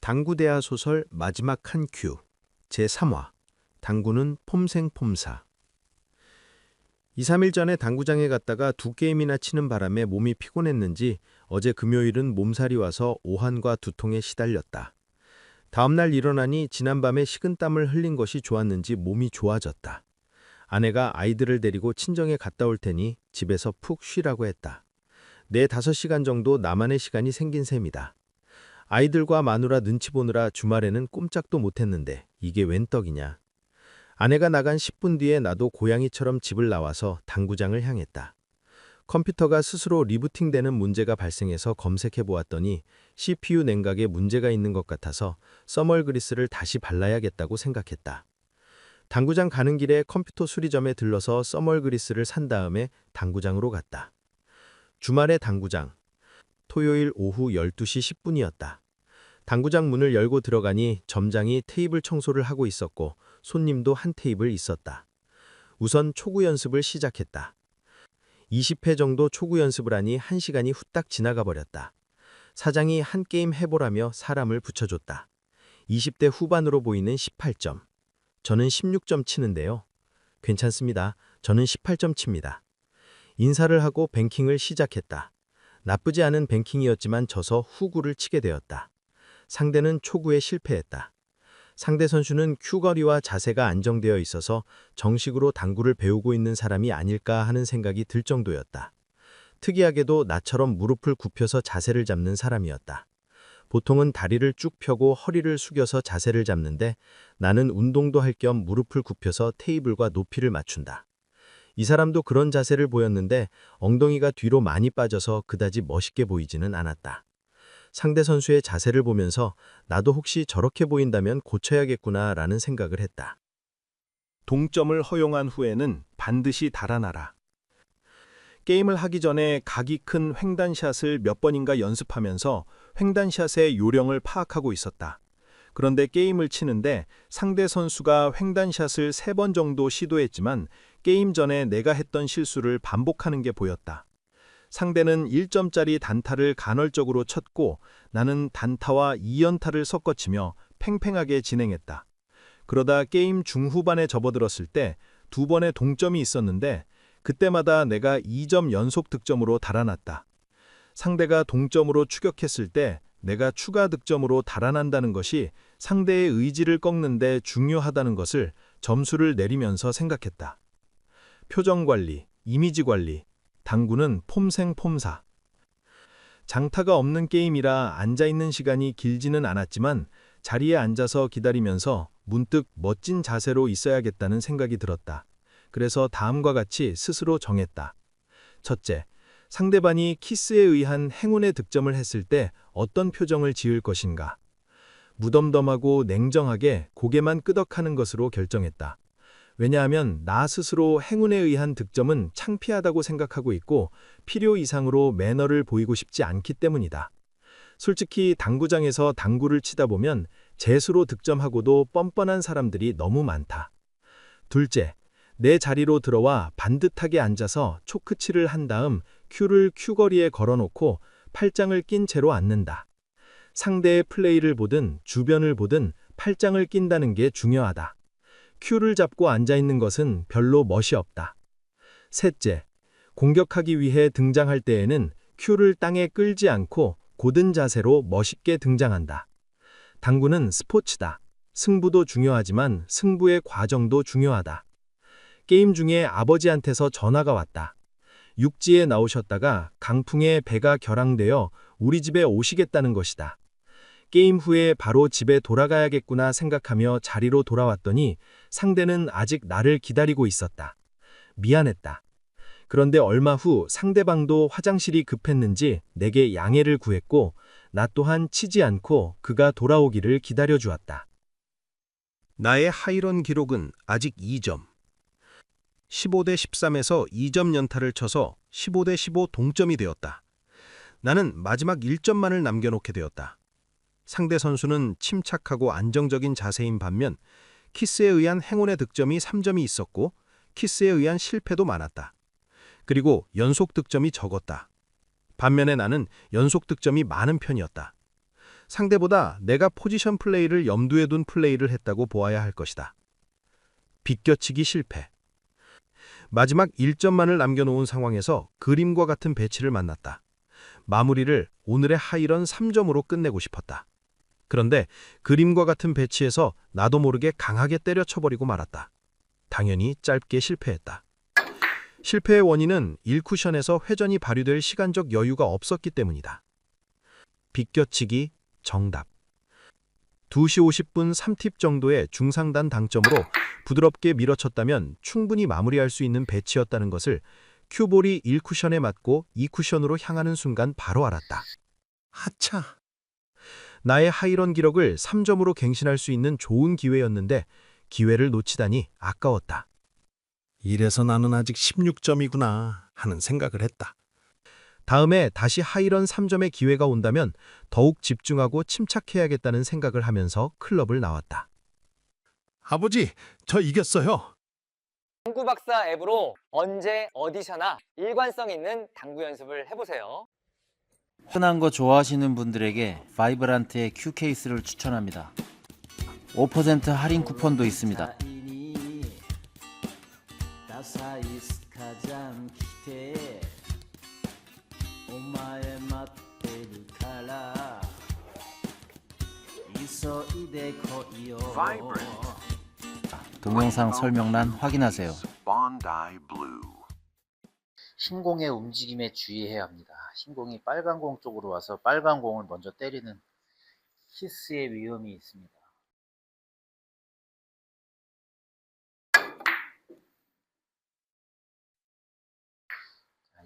당구대하 소설 마지막 한 큐 제3화 당구는 폼생폼사 2, 3일 전에 당구장에 갔다가 두 게임이나 치는 바람에 몸이 피곤했는지 어제 금요일은 몸살이 와서 오한과 두통에 시달렸다. 다음날 일어나니 지난밤에 식은땀을 흘린 것이 좋았는지 몸이 좋아졌다. 아내가 아이들을 데리고 친정에 갔다 올 테니 집에서 푹 쉬라고 했다. 4, 5시간 정도 나만의 시간이 생긴 셈이다. 아이들과 마누라 눈치 보느라 주말에는 꼼짝도 못했는데 이게 웬 떡이냐. 아내가 나간 10분 뒤에 나도 고양이처럼 집을 나와서 당구장을 향했다. 컴퓨터가 스스로 리부팅되는 문제가 발생해서 검색해 보았더니 CPU 냉각에 문제가 있는 것 같아서 써멀 그리스를 다시 발라야겠다고 생각했다. 당구장 가는 길에 컴퓨터 수리점에 들러서 써멀 그리스를 산 다음에 당구장으로 갔다. 주말의 당구장. 토요일 오후 12시 10분이었다. 당구장 문을 열고 들어가니 점장이 테이블 청소를 하고 있었고 손님도 한 테이블 있었다. 우선 초구 연습을 시작했다. 20회 정도 초구 연습을 하니 1시간이 후딱 지나가 버렸다. 사장이 한 게임 해보라며 사람을 붙여줬다. 20대 후반으로 보이는 18점. 저는 16점 치는데요. 괜찮습니다. 저는 18점 칩니다. 인사를 하고 뱅킹을 시작했다. 나쁘지 않은 뱅킹이었지만 져서 후구를 치게 되었다. 상대는 초구에 실패했다. 상대 선수는 큐거리와 자세가 안정되어 있어서 정식으로 당구를 배우고 있는 사람이 아닐까 하는 생각이 들 정도였다. 특이하게도 나처럼 무릎을 굽혀서 자세를 잡는 사람이었다. 보통은 다리를 쭉 펴고 허리를 숙여서 자세를 잡는데 나는 운동도 할 겸 무릎을 굽혀서 테이블과 높이를 맞춘다. 이 사람도 그런 자세를 보였는데 엉덩이가 뒤로 많이 빠져서 그다지 멋있게 보이지는 않았다. 상대 선수의 자세를 보면서 나도 혹시 저렇게 보인다면 고쳐야겠구나 라는 생각을 했다. 동점을 허용한 후에는 반드시 달아나라. 게임을 하기 전에 각이 큰 횡단샷을 몇 번인가 연습하면서 횡단샷의 요령을 파악하고 있었다. 그런데 게임을 치는데 상대 선수가 횡단샷을 3번 정도 시도했지만 게임 전에 내가 했던 실수를 반복하는 게 보였다. 상대는 1점짜리 단타를 간헐적으로 쳤고 나는 단타와 2연타를 섞어치며 팽팽하게 진행했다. 그러다 게임 중후반에 접어들었을 때 2번의 동점이 있었는데 그때마다 내가 2점 연속 득점으로 달아났다. 상대가 동점으로 추격했을 때 내가 추가 득점으로 달아난다는 것이 상대의 의지를 꺾는 데 중요하다는 것을 점수를 내리면서 생각했다. 표정 관리, 이미지 관리, 당구는 폼생폼사. 장타가 없는 게임이라 앉아있는 시간이 길지는 않았지만 자리에 앉아서 기다리면서 문득 멋진 자세로 있어야겠다는 생각이 들었다. 그래서 다음과 같이 스스로 정했다. 첫째, 상대방이 키스에 의한 행운의 득점을 했을 때 어떤 표정을 지을 것인가. 무덤덤하고 냉정하게 고개만 끄덕하는 것으로 결정했다. 왜냐하면 나 스스로 행운에 의한 득점은 창피하다고 생각하고 있고 필요 이상으로 매너를 보이고 싶지 않기 때문이다. 솔직히 당구장에서 당구를 치다 보면 재수로 득점하고도 뻔뻔한 사람들이 너무 많다. 둘째, 내 자리로 들어와 반듯하게 앉아서 초크치를 한 다음 큐를 큐거리에 걸어놓고 팔짱을 낀 채로 앉는다. 상대의 플레이를 보든 주변을 보든 팔짱을 낀다는 게 중요하다. 큐를 잡고 앉아있는 것은 별로 멋이 없다. 셋째, 공격하기 위해 등장할 때에는 큐를 땅에 끌지 않고 곧은 자세로 멋있게 등장한다. 당구는 스포츠다. 승부도 중요하지만 승부의 과정도 중요하다. 게임 중에 아버지한테서 전화가 왔다. 육지에 나오셨다가 강풍에 배가 결항되어 우리 집에 오시겠다는 것이다. 게임 후에 바로 집에 돌아가야겠구나 생각하며 자리로 돌아왔더니 상대는 아직 나를 기다리고 있었다. 미안했다. 그런데 얼마 후 상대방도 화장실이 급했는지 내게 양해를 구했고 나 또한 치지 않고 그가 돌아오기를 기다려주었다. 나의 하이런 기록은 아직 2점. 15대 13에서 2점 연타를 쳐서 15대 15 동점이 되었다. 나는 마지막 1점만을 남겨놓게 되었다. 상대 선수는 침착하고 안정적인 자세인 반면 키스에 의한 행운의 득점이 3점이 있었고 키스에 의한 실패도 많았다. 그리고 연속 득점이 적었다. 반면에 나는 연속 득점이 많은 편이었다. 상대보다 내가 포지션 플레이를 염두에 둔 플레이를 했다고 보아야 할 것이다. 비껴치기 실패. 마지막 1점만을 남겨놓은 상황에서 그림과 같은 배치를 만났다. 마무리를 오늘의 하이런 3점으로 끝내고 싶었다. 그런데 그림과 같은 배치에서 나도 모르게 강하게 때려쳐버리고 말았다. 당연히 짧게 실패했다. 실패의 원인은 1쿠션에서 회전이 발휘될 시간적 여유가 없었기 때문이다. 비껴치기 정답. 2시 50분 3팁 정도의 중상단 당점으로 부드럽게 밀어쳤다면 충분히 마무리할 수 있는 배치였다는 것을 큐볼이 1쿠션에 맞고 2쿠션으로 향하는 순간 바로 알았다. 하차. 나의 하이런 기록을 3점으로 갱신할 수 있는 좋은 기회였는데 기회를 놓치다니 아까웠다. 이래서 나는 아직 16점이구나 하는 생각을 했다. 다음에 다시 하이런 3점의 기회가 온다면 더욱 집중하고 침착해야겠다는 생각을 하면서 클럽을 나왔다. 아버지, 저 이겼어요. 당구 박사 앱으로 언제 어디서나 일관성 있는 당구 연습을 해보세요. 흔한 거 좋아하시는 분들에게 바이브란트의 Q 케이스를 추천합니다. 5% 할인 쿠폰도 있습니다. 동영상 설명란 확인하세요. 흰공의 움직임에 주의해야 합니다. 흰공이 빨간 공 쪽으로 와서 빨간 공을 먼저 때리는 키스의 위험이 있습니다.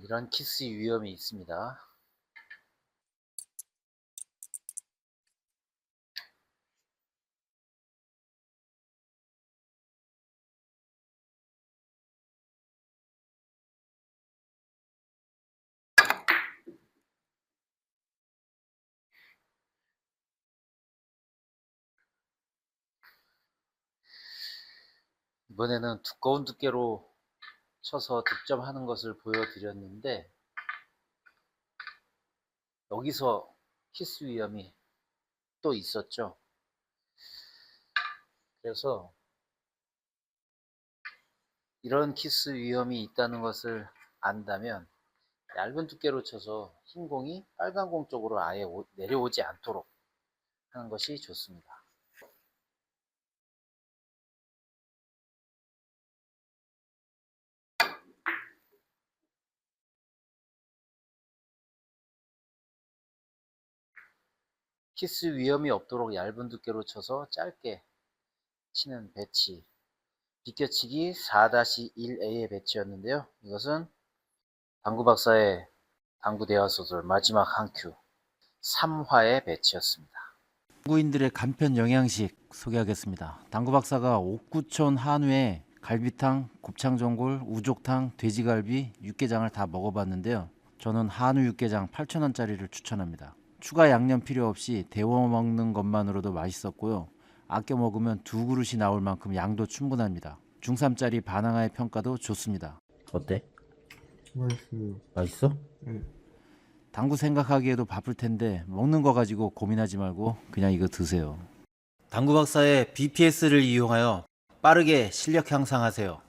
이런 키스 위험이 있습니다. 이번에는 두꺼운 두께로 쳐서 득점하는 것을 보여드렸는데 여기서 키스 위험이 또 있었죠. 그래서 이런 키스 위험이 있다는 것을 안다면 얇은 두께로 쳐서 흰 공이 빨간 공 쪽으로 아예 내려오지 않도록 하는 것이 좋습니다. 키스 위험이 없도록 얇은 두께로 쳐서 짧게 치는 배치, 비껴치기 4-1A의 배치였는데요. 이것은 당구 박사의 당구 대화 소설 마지막 한 큐 3화의 배치였습니다. 당구인들의 간편 영양식 소개하겠습니다. 당구 박사가 옥구촌 한우에 갈비탕, 곱창전골, 우족탕, 돼지갈비, 육개장을 다 먹어봤는데요. 저는 한우 육개장 8,000원짜리를 추천합니다. 추가 양념 필요 없이 데워 먹는 것만으로도 맛있었고요. 아껴 먹으면 2그릇이 나올 만큼 양도 충분합니다. 중3짜리 반항아의 평가도 좋습니다. 어때? 맛있어요. 맛있어? 네. 당구 생각하기에도 바쁠 텐데 먹는 거 가지고 고민하지 말고 그냥 이거 드세요. 당구 박사의 BPS를 이용하여 빠르게 실력 향상하세요.